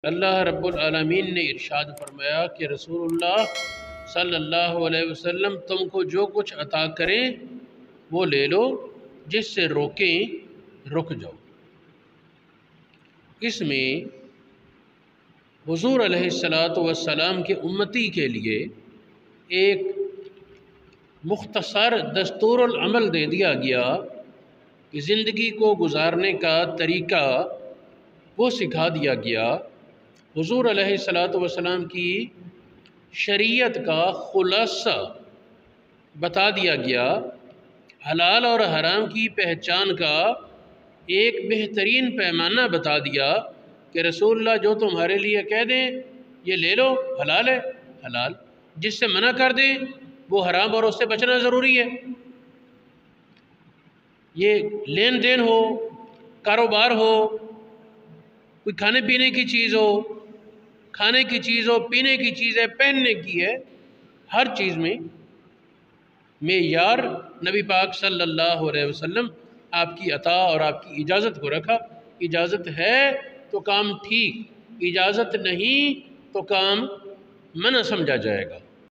اللہ رب العالمین نے ارشاد فرمایا کہ رسول اللہ صلی اللہ علیہ وسلم تم کو جو کچھ عطا کریں وہ لے لو، جس سے روکیں رک جاؤ۔ اس میں حضور علیہ السلام کے امتی کے لیے ایک مختصر دستور العمل دے دیا گیا کہ زندگی کو گزارنے کا طریقہ وہ سکھا دیا گیا۔ حضور علیہ السلام کی شریعت کا خلاصہ بتا دیا گیا، حلال اور حرام کی پہچان کا ایک بہترین پیمانہ بتا دیا کہ رسول اللہ جو تمہارے لیے کہہ دیں یہ لے لو حلال ہے حلال، جس سے منع کر دیں وہ حرام اور اس سے بچنا ضروری ہے۔ یہ لین دین ہو، کاروبار ہو، کوئی کھانے پینے کی چیز ہو، کھانے کی چیز ہو، پینے کی چیز ہے، پہننے کی ہے، ہر چیز میں معیار نبی پاک صلی اللہ علیہ وسلم آپ کی عطا اور آپ کی اجازت کو رکھا۔ اجازت ہے تو کام ٹھیک، اجازت نہیں تو کام منع سمجھا جائے گا۔